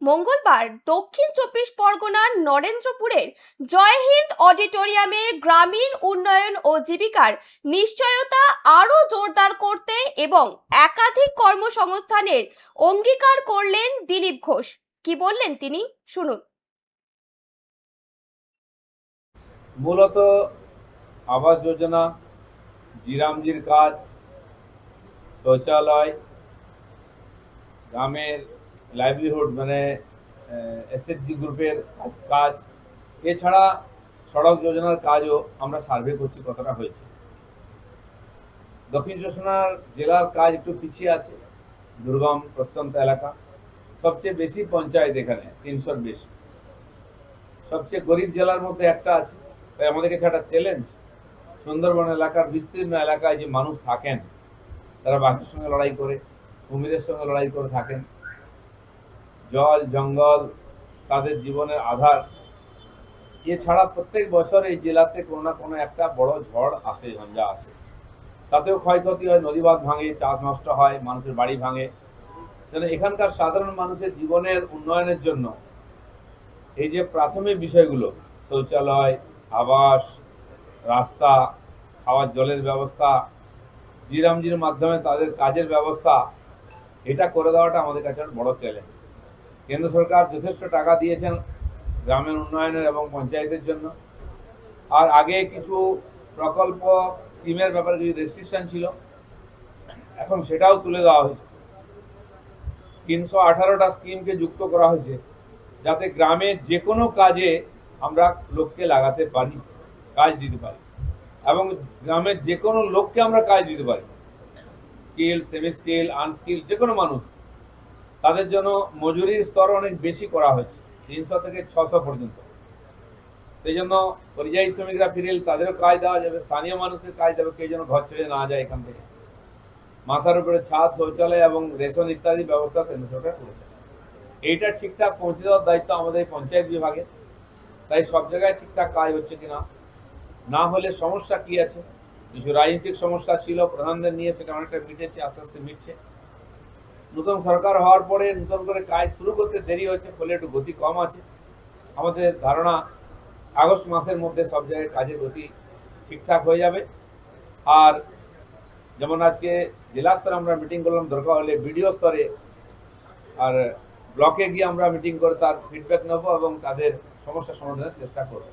মঙ্গলবার দক্ষিণ চব্বিশ পরগনার নরেন্দ্রপুরের জয় হিন্দ অডিটোরিয়ামে গ্রামীণ উন্নয়ন ও জীবিকার নিশ্চয়তা আরও জোরদার করতে এবং একাধিক কর্মসংস্থানের অঙ্গীকার করলেন দিলীপ ঘোষ। কি বললেন তিনি, শুনুন। মূলত আবাস যোজনা, জিরামজির কাজ, শৌচালয়, গ্রামের লাইভলিহুড মানে এসএসজি গ্রুপের কাজ, এছাড়া সড়ক যোজনার কাজও আমরা সার্ভে করছি কতটা হয়েছে। দক্ষিণ চব্বিশ পরগনার জেলার কাজ একটু পিছিয়ে আছে, দুর্গম প্রত্যন্ত এলাকা, সবচেয়ে বেশি পঞ্চায়েত এখানে 300-র বেশি, সবচেয়ে গরিব জেলার মধ্যে একটা আছে। তাই আমাদের কাছে একটা চ্যালেঞ্জ, সুন্দরবন এলাকার বিস্তীর্ণ এলাকায় যে মানুষ থাকেন, তারা বাঘের সঙ্গে লড়াই করে, কুমিরের সঙ্গে লড়াই করে থাকেন। জল জঙ্গল তাদের জীবনের আধার। এছাড়া প্রত্যেক বছর এই জেলাতে কোনো না কোনো একটা বড় ঝড় আসে, ঝঞ্ঝা আসে, তাতেও ক্ষয়ক্ষতি হয়, নদীবাঁধ ভাঙে, চাষ নষ্ট হয়, মানুষের বাড়ি ভাঙে। যেন এখানকার সাধারণ মানুষের জীবনের উন্নয়নের জন্য এই যে প্রাথমিক বিষয়গুলো, শৌচালয়, আবাস, রাস্তা, খাওয়ার জলের ব্যবস্থা, জিরামজির মাধ্যমে তাদের কাজের ব্যবস্থা, এটা করে দেওয়াটা আমাদের কাছে একটা বড় চ্যালেঞ্জ। কেন্দ্র সরকার যথেষ্ট টাকা দিয়েছেন গ্রামের উন্নয়নের এবং পঞ্চায়েতের জন্য। আর আগে কিছু প্রকল্প স্কিমের ব্যাপারে কিছু রেস্ট্রিকশন ছিল, এখন সেটাও তুলে দেওয়া হয়েছে। 318টা স্কিমকে যুক্ত করা হয়েছে, যাতে গ্রামে যে কোনো কাজে আমরা লোককে লাগাতে পারি, কাজ দিতে পারি, এবং গ্রামের যে কোনো লোককে আমরা কাজ দিতে পারি। স্কিল, সেমি স্কিল, আনস্কিল, যে কোনো মানুষ, তাদের জন্য মজুরির স্তর অনেক বেশি করা হয়েছে, 300 থেকে 600 পর্যন্ত। সেই জন্য পরিযায়ী শ্রমিকরা ফিরে এলে তাদেরও কাজ দেওয়া যাবে, স্থানীয় মানুষকে কাজ দেবে, কেউ যেন ঘর ছেড়ে না যায় এখান থেকে। মাথার উপরে ছাদ, শৌচালয় এবং রেশন ইত্যাদি ব্যবস্থা কেন্দ্র সরকার করেছে। এইটা ঠিকঠাক পৌঁছে দেওয়ার দায়িত্ব আমাদের পঞ্চায়েত বিভাগে। তাই সব জায়গায় ঠিকঠাক কাজ হচ্ছে কিনা, না হলে সমস্যা কি আছে, কিছু রাজনৈতিক সমস্যা ছিল প্রধানদের নিয়ে, সেটা অনেকটা মিটেছে, আস্তে আস্তে মিটছে। নতুন সরকার হওয়ার পরে নতুন করে কাজ শুরু করতে দেরি হচ্ছে, ফলে একটু গতি কম আছে। আমাদের ধারণা আগস্ট মাসের মধ্যে সব জায়গায় কাজের গতি ঠিকঠাক হয়ে যাবে। আর যেমন আজকে জেলা স্তরে আমরা মিটিং করলাম, দরকার হলে বিডিও স্তরে আর ব্লকে গিয়ে আমরা মিটিং করে তার ফিডব্যাক নেব এবং তাদের সমস্যা সমাধানের চেষ্টা করব।